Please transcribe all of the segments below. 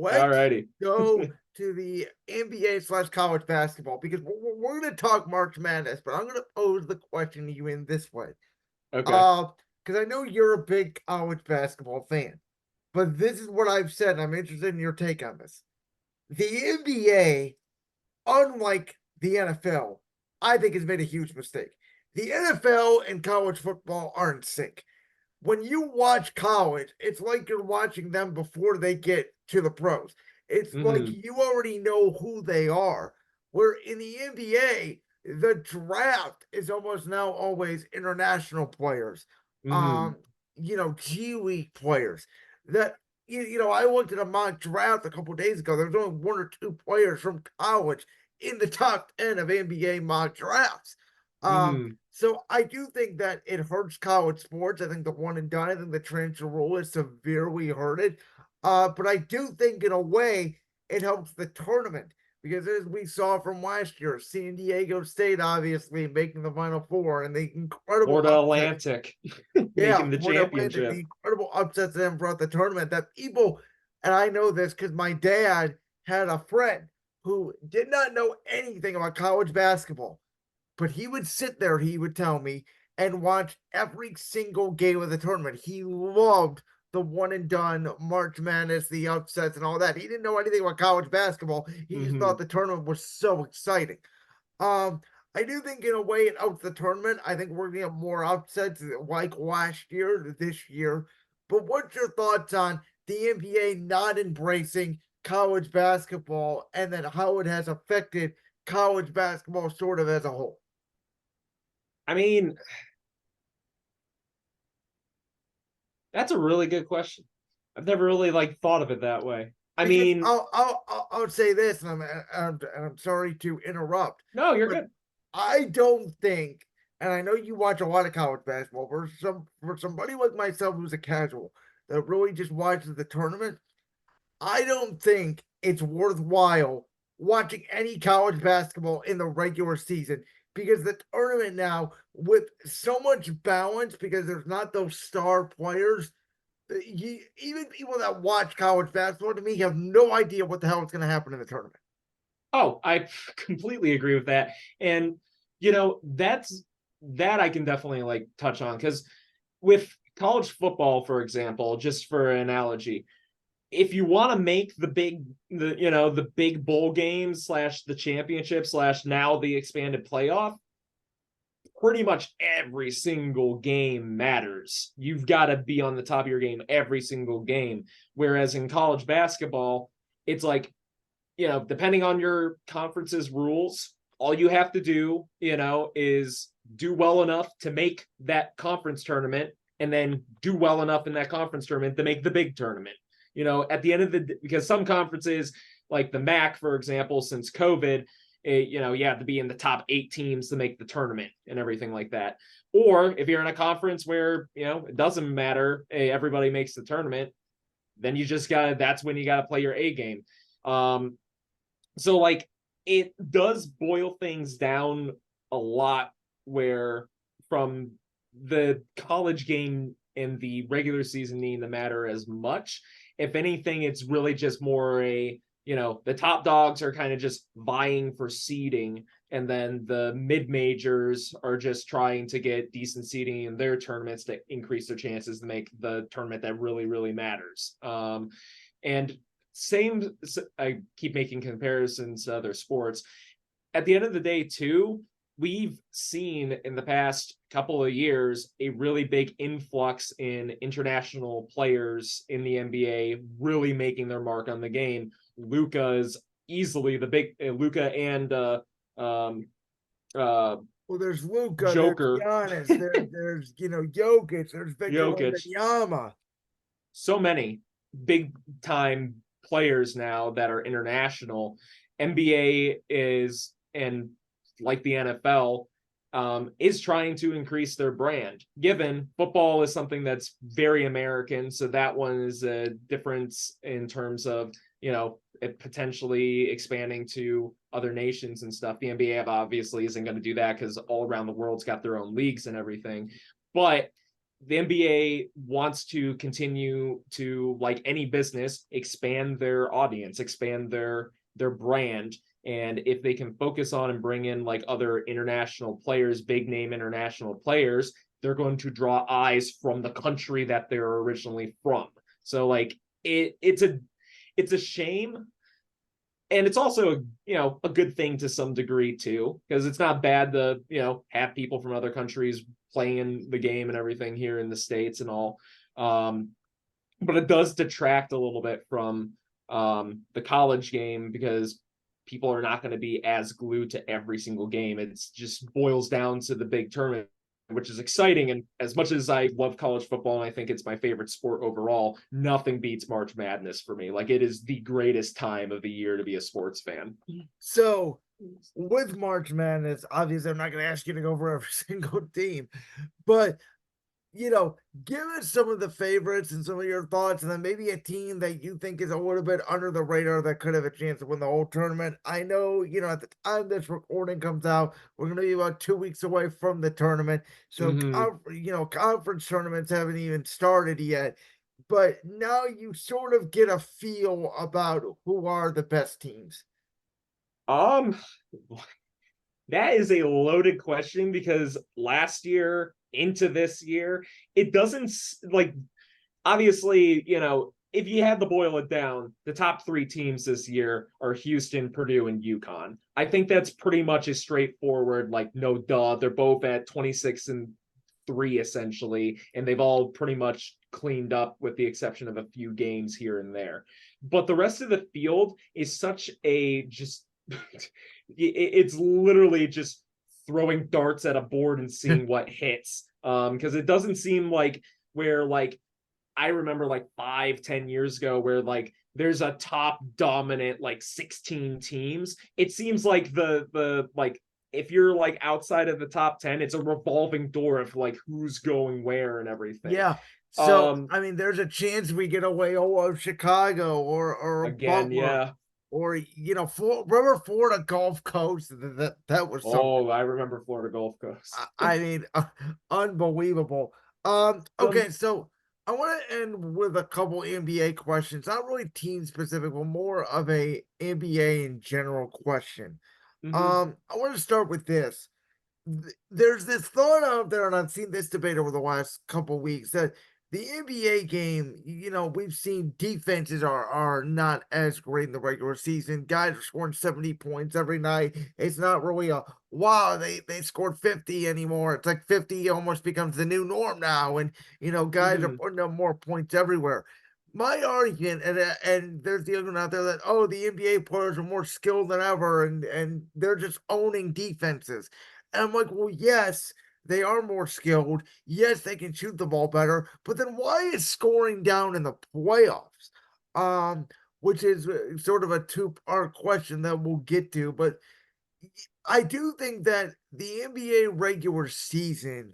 Let's Alrighty. go to the NBA/college basketball because we're going to talk March Madness, but I'm going to pose the question to you in this way. Okay. Uh, because I know you're a big college basketball fan, but this is what I've said. And I'm interested in your take on this. The NBA, unlike the NFL, I think has made a huge mistake. The NFL and college football aren't in sync. When you watch college, it's like you're watching them before they get to the pros. It's like Hmm. you already know who they are. Where in the NBA, the draft is almost now always international players, Hmm. um, G League players. That I looked at a mock draft a couple days ago. There's only one or two players from college in the top 10 of NBA mock drafts. Um, Hmm. so I do think that it hurts college sports. I think the one and done, I think the transfer rule is severely hurted. But I do think in a way it helps the tournament because as we saw from last year, San Diego State obviously making the Final Four and the incredible Florida upset. Atlantic Yeah, making the Florida Atlantic, the championship. incredible upsets that them brought the tournament that people, and I know this because my dad had a friend who did not know anything about college basketball, but he would sit there, he would tell me, and watch every single game of the tournament. He loved the one and done March Madness, the upsets, and all that. He didn't know anything about college basketball. He just thought Hmm. the tournament was so exciting. Um, I do think in a way it helps the tournament. I think we're gonna get more upsets like last year, this year. But what's your thoughts on the NBA not embracing college basketball and then how it has affected college basketball sort of as a whole? I mean, that's a really good question. I've never really like thought of it that way. I Because mean, I'll say this, and I'm sorry to interrupt, no, you're but good. I don't think, and I know you watch a lot of college basketball. For somebody like myself who's a casual that really just watches the tournament, I don't think it's worthwhile watching any college basketball in the regular season because the tournament now with so much balance because there's not those star players. Even people that watch college basketball to me have no idea what the hell is going to happen in the tournament. Oh, I completely agree with that. And that's that I can definitely like touch on because with college football, for example, just for an analogy, if you want to make the big bowl games slash the championship slash now the expanded playoff, pretty much every single game matters. You've got to be on the top of your game every single game. Whereas in college basketball, it's like, depending on your conference's rules, all you have to do, is do well enough to make that conference tournament and then do well enough in that conference tournament to make the big tournament. At the end of the, because some conferences like the MAC, for example, since COVID, you have to be in the top 8 teams to make the tournament and everything like that. Or if you're in a conference where, it doesn't matter, everybody makes the tournament, then you just got to, that's when you got to play your A game. Um, so like it does boil things down a lot where from the college game and the regular season needing to matter as much. If anything, it's really just more the top dogs are kind of just vying for seeding, and then the mid majors are just trying to get decent seeding in their tournaments to increase their chances to make the tournament that really, really matters. And same, I keep making comparisons to other sports. At the end of the day, too, we've seen in the past couple of years a really big influx in international players in the NBA really making their mark on the game. Luka is easily the big Luka and um, uh, Well, there's Luca, there's Joker Giannis, there's Jokic, there's Victor Jokic. Wembanyama. So many big time players now that are international. NBA is, and like the NFL, is trying to increase their brand. Given football is something that's very American, so that one is a difference in terms of it potentially expanding to other nations and stuff. The NBA obviously isn't going to do that because all around the world's got their own leagues and everything. But the NBA wants to continue to, like any business, expand their audience, expand their brand. And if they can focus on and bring in like other international players, big name international players, they're going to draw eyes from the country that they're originally from. So like it's a shame, and it's also, a good thing to some degree too, because it's not bad to, have people from other countries playing in the game and everything here in the States and all. um but it does detract a little bit from the college game, because people are not going to be as glued to every single game. It's just boils down to the big tournament, which is exciting. And as much as I love college football and I think it's my favorite sport overall, nothing beats March Madness for me. Like, it is the greatest time of the year to be a sports fan. So with March Madness, obviously, I'm not going to ask you to go over every single team, but give us some of the favorites and some of your thoughts, and then maybe a team that you think is a little bit under the radar that could have a chance to win the whole tournament. I know, at the time this recording comes out, we're going to be about 2 weeks away from the tournament. So, Mm-hmm. conference tournaments haven't even started yet. But now you sort of get a feel about who are the best teams. Um, that is a loaded question, because last year into this year, it doesn't like, obviously, if you had to boil it down, the top three teams this year are Houston, Purdue, and UConn. I think that's pretty much a straightforward, like, no duh. They're both at 26-3 essentially, and they've all pretty much cleaned up with the exception of a few games here and there. But the rest of the field is such a just it's literally just throwing darts at a board and seeing what hits. Because it doesn't seem like, where like I remember like 5-10 years ago, where like there's a top dominant like 16 teams. It seems like the like, if you're like outside of the top 10, it's a revolving door of like who's going where and everything. Yeah. So, Um I mean, there's a chance we get away of Chicago or Again, Butler yeah. or remember Florida Gulf Coast? That was something. Oh, I remember Florida Gulf Coast. I mean, unbelievable. Some Okay, so I want to end with a couple NBA questions, not really team specific, but more of a NBA in general question. mhm, I want to start with this. There's this thought out there, and I've seen this debate over the last couple weeks that the NBA game, we've seen defenses are not as great in the regular season. Guys are scoring 70 points every night. It's not really a wow, they scored 50 anymore. It's like 50 almost becomes the new norm now, and guys are mhm. putting up more points everywhere. My argument, and there's the argument out there that the NBA players are more skilled than ever, and they're just owning defenses. And I'm like, well, yes, they are more skilled. Yes, they can shoot the ball better. But then why is scoring down in the playoffs? Um, which is sort of a two-part question that we'll get to. But I do think that the NBA regular season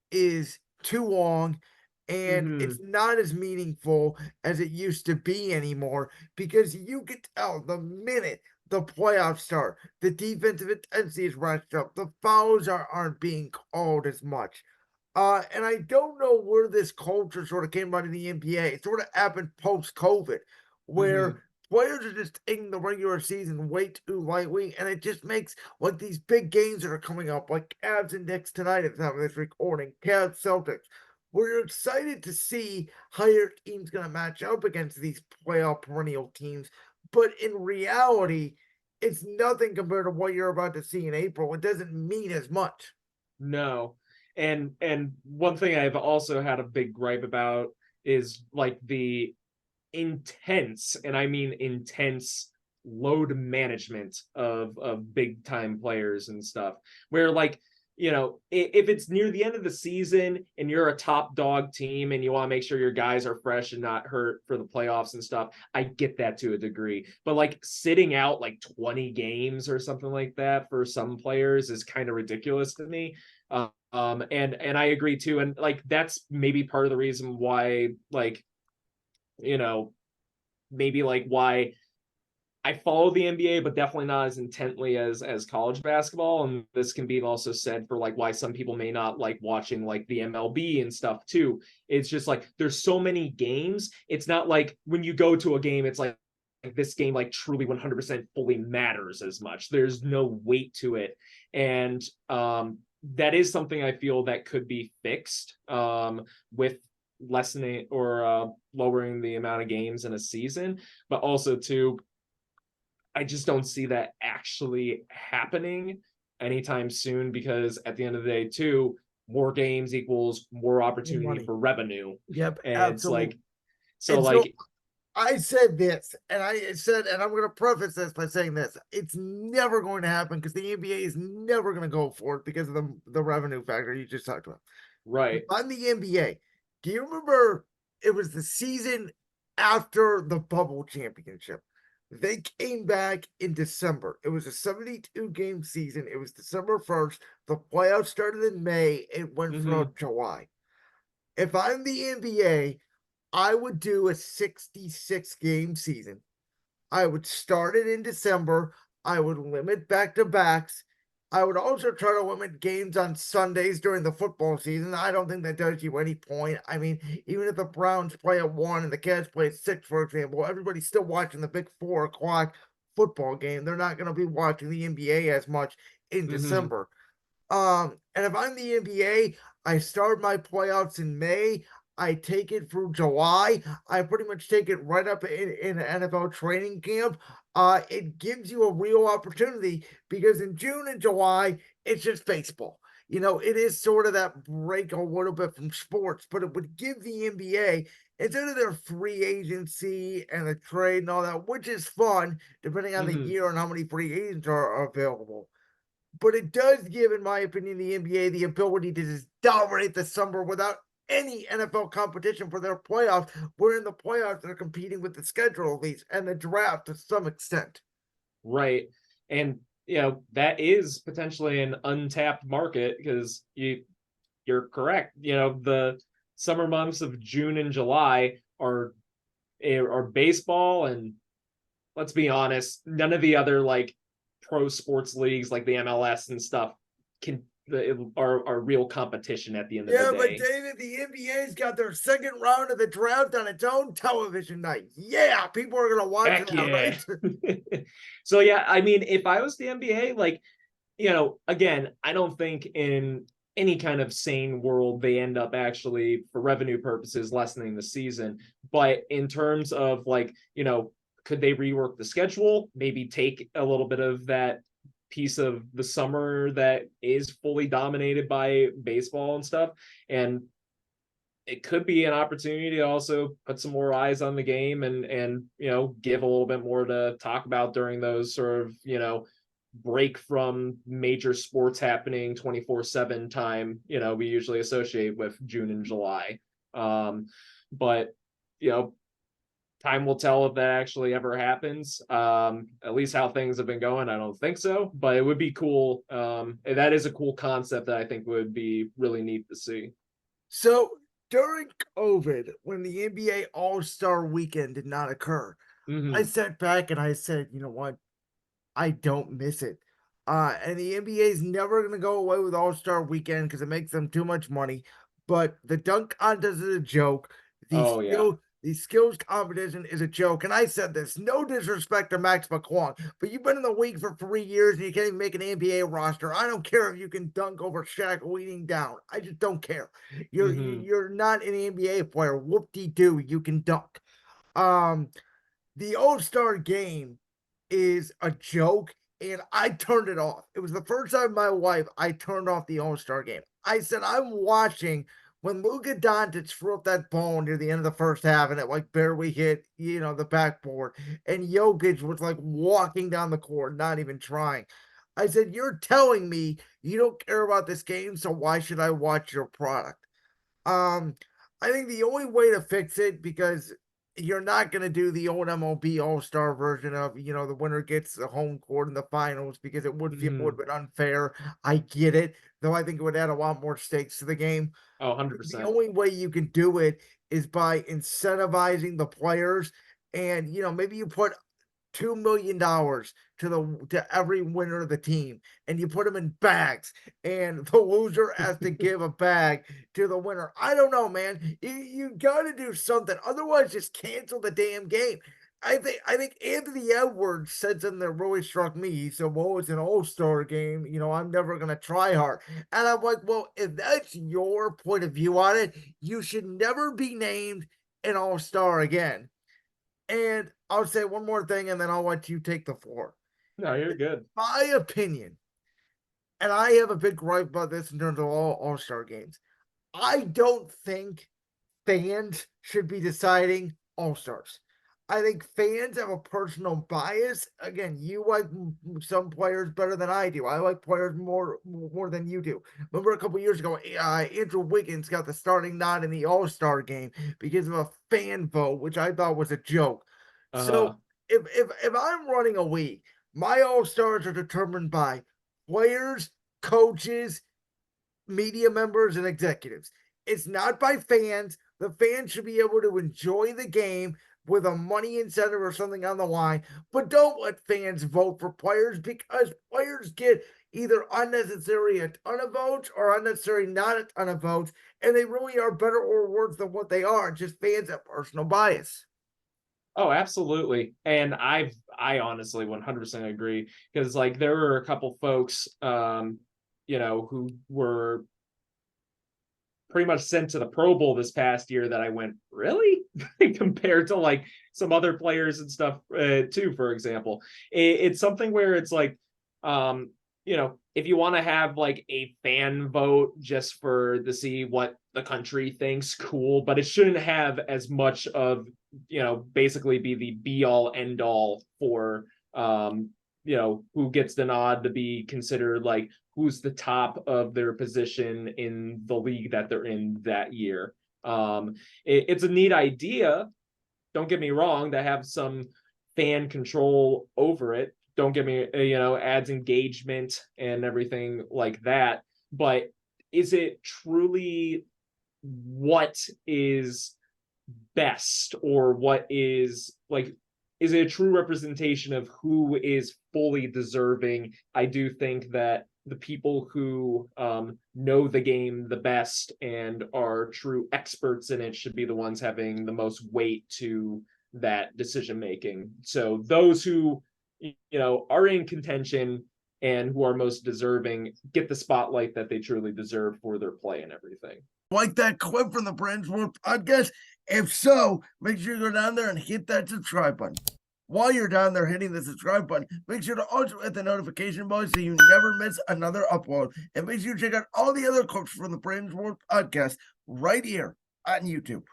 is too long and it's Mhm. not as meaningful as it used to be anymore because you could tell the minute the playoffs start, the defensive intensity is ratcheted up, the fouls aren't being called as much. And I don't know where this culture sort of came out of the NBA. It sort of happened post COVID, where Mhm. players are just taking the regular season way too lightly, and it just makes like these big games that are coming up, like Cavs and Knicks tonight at the time of this recording, Cavs Celtics. We're excited to see how your team's going to match up against these playoff perennial teams, but in reality, it's nothing compared to what you're about to see in April. It doesn't mean as much. No. And one thing I've also had a big gripe about is like the intense, and I mean intense, load management of big time players and stuff. Where like, if it's near the end of the season and you're a top dog team and you want to make sure your guys are fresh and not hurt for the playoffs and stuff, I get that to a degree. But like sitting out like 20 games or something like that for some players is kind of ridiculous to me. And I agree too. And like that's maybe part of the reason why, like, you know maybe like why I follow the NBA, but definitely not as intently as college basketball. And this can be also said for like why some people may not like watching like the MLB and stuff too. It's just like there's so many games. It's not like when you go to a game, it's like this game like truly 100% fully matters as much. There's no weight to it. And that is something I feel that could be fixed with lessening or lowering the amount of games in a season, but also too I just don't see that actually happening anytime soon because at the end of the day, too, more games equals more More opportunity money. for revenue. Yep, And it's like, absolutely. so And so like, I said this, and I said, and I'm going to preface this by saying this: it's never going to happen because the NBA is never going to go for it because of the revenue factor you just talked about. right. On the NBA, do you remember it was the season after the bubble championship? They came back in December. It was a 72 game season. It was December 1st. The playoffs started in May. It went Mm-hmm. through July. If I'm the NBA, I would do a 66 game season. I would start it in December. I would limit back to backs. I would also try to limit games on Sundays during the football season. I don't think that does you any point. I mean, even if the Browns play at 1 and the Cats play at 6, for example, everybody's still watching the big 4 o'clock football game. They're not going to be watching the NBA as much in Mm-hmm. December. And if I'm the NBA, I start my playoffs in May. I take it through July. I pretty much take it right up in NFL training camp. It gives you a real opportunity because in June and July, it's just baseball. It is sort of that break a little bit from sports, but it would give the NBA, instead of their free agency and the trade and all that, which is fun, depending on the Mm-hmm. year and how many free agents are available, but it does give, in my opinion, the NBA the ability to just dominate the summer without any NFL competition for their playoffs. We're in the playoffs, they're competing with the schedule at least and the draft to some extent. Right. And that is potentially an untapped market because you're correct. The summer months of June and July are baseball, and let's be honest, none of the other like pro sports leagues like the MLS and stuff can are real competition at the end of the Yeah, but day. David, the NBA's got their second round of the draft on its own television night. Yeah, people are gonna watch Heck that, yeah. right? So yeah, I mean, if I was the NBA, like, again, I don't think in any kind of sane world they end up actually for revenue purposes lessening the season. But in terms of like, could they rework the schedule? Maybe take a little bit of that piece of the summer that is fully dominated by baseball and stuff, and it could be an opportunity to also put some more eyes on the game and give a little bit more to talk about during those sort of break from major sports happening 24/7 time we usually associate with June and July. But you know time will tell if that actually ever happens. At least how things have been going, I don't think so, but it would be cool. That is a cool concept that I think would be really neat to see. So during COVID, when the NBA All Star Weekend did not occur, I Mm-hmm. sat back and I said, you know what? I don't miss it. And the NBA is never going to go away with All Star Weekend because it makes them too much money. But the dunk contest is a joke. The Oh yeah. skill, the skills competition is a joke. And I said this, no disrespect to Max McClung, but you've been in the league for 3 years and you can't even make an NBA roster. I don't care if you can dunk over Shaq leaning down. I just don't care. You're Mm-hmm. you're not an NBA player. Whoop de doo, you can dunk. Um, the All Star game is a joke, and I turned it off. It was the first time in my life I turned off the All Star game. I said, I'm watching when Luka Doncic threw up that ball near the end of the first half and it like barely hit, the backboard, and Jokic was like walking down the court, not even trying. I said, you're telling me you don't care about this game, so why should I watch your product? Um, I think the only way to fix it, because you're not going to do the old MLB All Star version of, the winner gets the home court in the finals because it would feel would Mm-hmm. have been unfair. I get it, though I think it would add a lot more stakes to the game. Oh, The 100%. only way you can do it is by incentivizing the players. And, maybe you put $2 million to every winner of the team, and you put them in bags, and the loser has to give a bag to the winner. I don't know, man. You got to do something. Otherwise, just cancel the damn game. I think Anthony Edwards said something that really struck me. He said, "Well, it's an all-star game. I'm never gonna try hard." And I'm like, "Well, if that's your point of view on it, you should never be named an all-star again." And I'll say one more thing, and then I'll let you take the floor. No, you're good. My opinion, and I have a big gripe about this in terms of all-star games. I don't think fans should be deciding all-stars. I think fans have a personal bias. Again, you like some players better than I do. I like players more than you do. Remember a couple years ago, Andrew Wiggins got the starting nod in the All-Star game because of a fan vote, which I thought was a joke. Uh, So if I'm running a league, my All-Stars are determined by players, coaches, media members, and executives. It's not by fans. The fans should be able to enjoy the game with a money incentive or something on the line, but don't let fans vote for players because players get either unnecessary a ton of votes or unnecessary not a ton of votes, and they really are better or worse than what they are. Just fans have personal bias. oh, absolutely. And I honestly 100% agree because like there were a couple folks, who were pretty much sent to the Pro Bowl this past year that I went, really? Compared to like some other players and stuff too, for example. It's something where it's like, if you want to have like a fan vote just for to see what the country thinks, cool, but it shouldn't have as much of, basically be the be all end all for, who gets the nod to be considered like who's the top of their position in the league that they're in that year. It's a neat idea. Don't get me wrong, to have some fan control over it. Don't get me, adds engagement and everything like that. But is it truly what is best or what is like is it a true representation of who is fully deserving? I do think that the people who know the game the best and are true experts in it should be the ones having the most weight to that decision making. So those who are in contention and who are most deserving get the spotlight that they truly deserve for their play and everything. Like that clip from the Bransworth podcast? If so, make sure you go down there and hit that subscribe button. While you're down there hitting the subscribe button, make sure to also hit the notification bell so you never miss another upload. And make sure you check out all the other clips from the Bransworth podcast right here on YouTube.